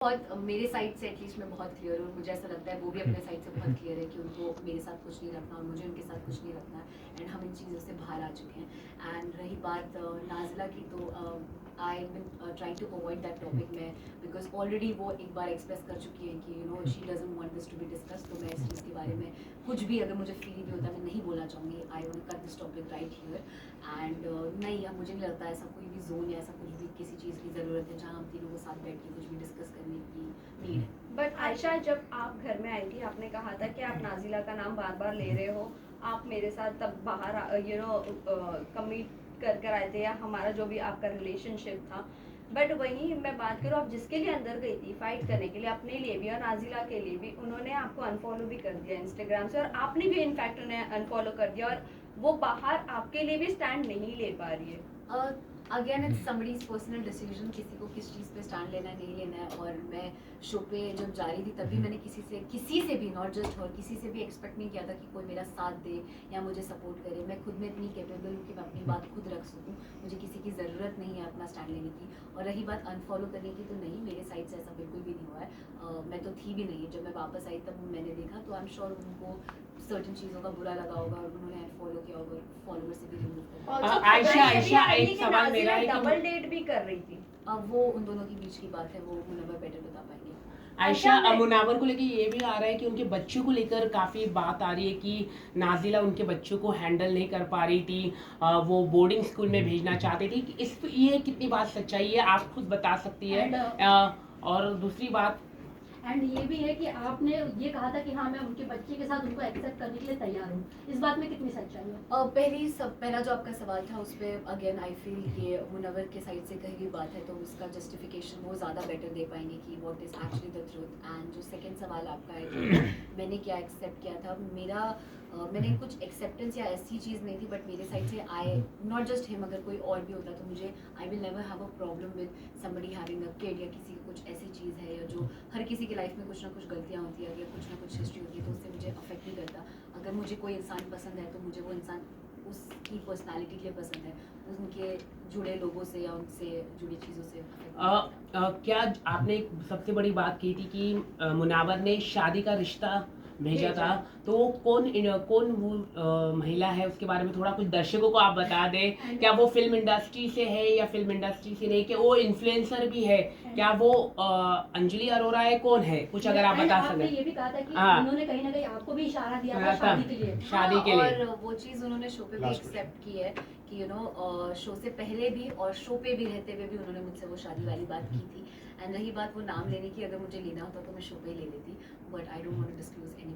बहुत मेरे साइड से एटलीस्ट मैं बहुत क्लियर हूँ, मुझे ऐसा लगता है वो भी अपने साइड से बहुत क्लियर है कि उनको मेरे साथ कुछ नहीं रखना और मुझे उनके साथ कुछ नहीं रखना है, एंड हम इन चीज़ों से बाहर आ चुके हैं। एंड रही बात नाजिला की, तो I been trying to avoid that topic में, बिकॉज ऑलरेडी वो एक बार एक्सप्रेस कर चुकी है कि she doesn't want this to be discuss. तो मैं इस चीज़ के बारे में कुछ भी अगर मुझे फील भी होता है मैं नहीं बोलना चाहूँगी। I want cut this topic right here. And नहीं, अब मुझे नहीं लगता ऐसा कोई भी जोन या ऐसा कुछ भी किसी चीज़ की ज़रूरत है जहाँ हम तीनों के साथ बैठ के कुछ भी डिस्कस करने की नीड है। बट आयशा, जब आप घर में आई थी आपने कहा था कि आप नाजिला का नाम बार बार ले रहे हो, आप मेरे साथ तब बाहर कमिट कर आए थे, या हमारा जो भी आपका रिलेशनशिप था। बट वहीं मैं बात करूँ, आप जिसके लिए अंदर गई थी फाइट करने के लिए, अपने लिए भी और नाजिला के लिए भी, उन्होंने आपको अनफॉलो भी कर दिया इंस्टाग्राम से, और आपने भी इनफैक्ट उन्हें अनफॉलो कर दिया, और वो बाहर आपके लिए भी स्टैंड नहीं ले पा रही है। Again it's somebody's personal decision, किसी को किस चीज़ पे स्टैंड लेना है नहीं लेना है। और मैं शो पे जब जा रही थी तभी मैंने किसी से भी, नॉट जस्ट और किसी से भी एक्सपेक्ट नहीं किया था कि कोई मेरा साथ दे या मुझे सपोर्ट करे। मैं खुद में इतनी कैपेबल हूँ कि मैं अपनी बात खुद रख सकूँ, मुझे किसी की ज़रूरत नहीं है अपना स्टैंड लेने की। और रही बात अनफॉलो करने की, तो नहीं, मेरे साइड से ऐसा बिल्कुल भी नहीं हुआ है। मैं तो थी भी नहीं, जब मैं वापस आई तब मैंने देखा, तो आई एम श्योर उनको सर्टन चीज़ों का बुरा लगा होगा और उन्होंने अनफॉलो किया होगा, फॉलोअर से भी रिमूव कर दिया। आयशा, एक सवाल मेरा है कि डबल डेट भी कर रही थी। अब वो उन दोनों के बीच की बात है, वो मुनव्वर बेटर बता पाएंगे। आयशा, मुनावर को लेकर ये भी आ रहा है कि उनके बच्चों को लेकर काफ़ी बात आ रही है कि नाजिला उनके बच्चों को हैंडल नहीं कर पा रही थी, वो बोर्डिंग स्कूल में भेजना चाहती थी। इस ये कितनी बात सच्चाई है आप खुद बता सकती है। और दूसरी बात, एंड ये भी है कि आपने ये कहा था कि हाँ मैं उनके बच्चे के साथ उनको एक्सेप्ट करने के लिए तैयार हूँ, इस बात में कितनी सच्चाई है? पहला जो आपका सवाल था उस पर अगेन आई फील ये मुनव्वर के साइड से कही हुई बात है, तो उसका जस्टिफिकेशन वो ज़्यादा बेटर दे पाएंगे कि what is actually the truth. And जो सेकंड सवाल आपका है कि मैंने क्या एक्सेप्ट किया था, मैंने कुछ एक्सेप्टेंस या ऐसी चीज़ नहीं थी, बट मेरे साइड से आई नॉट जस्ट हिम, अगर कोई और भी होता तो मुझे I will never have a problem with somebody having a kid, या किसी की कुछ ऐसी चीज़ है, या जो हर किसी की लाइफ में कुछ ना कुछ गलतियाँ होती है, या कुछ ना कुछ हिस्ट्री होती है, तो उससे मुझे अफेक्ट नहीं करता। अगर मुझे कोई इंसान पसंद है तो मुझे वो इंसान उसकी पर्सनालिटी के लिए पसंद है, उनके जुड़े लोगों से या उनसे जुड़ी चीज़ों से। क्या आपने एक सबसे बड़ी बात की थी कि मुनावर ने शादी का रिश्ता भेजा था, तो कौन वो महिला है, उसके बारे में थोड़ा कुछ दर्शकों को आप बता दें। क्या वो फिल्म इंडस्ट्री से है या फिल्म इंडस्ट्री से नहीं, कि वो इन्फ्लुएंसर भी है, क्या वो अंजलि अरोरा है, कौन है, कुछ अगर आप बता आपने सकें। ये भी कहा था कि हाँ, उन्होंने कहीं ना कहीं आपको भी इशारा दिया था शादी के लिए। शादी के लिए। और वो चीज़ उन्होंने शो पे भी एक्सेप्ट की है कि शो से पहले भी और शो पे भी रहते हुए भी उन्होंने मुझसे वो शादी वाली बात की थी। एंड रही बात वो नाम लेने की, अगर मुझे लेना होता तो मैं शो पे ही ले लेती, but I don't want to disclose any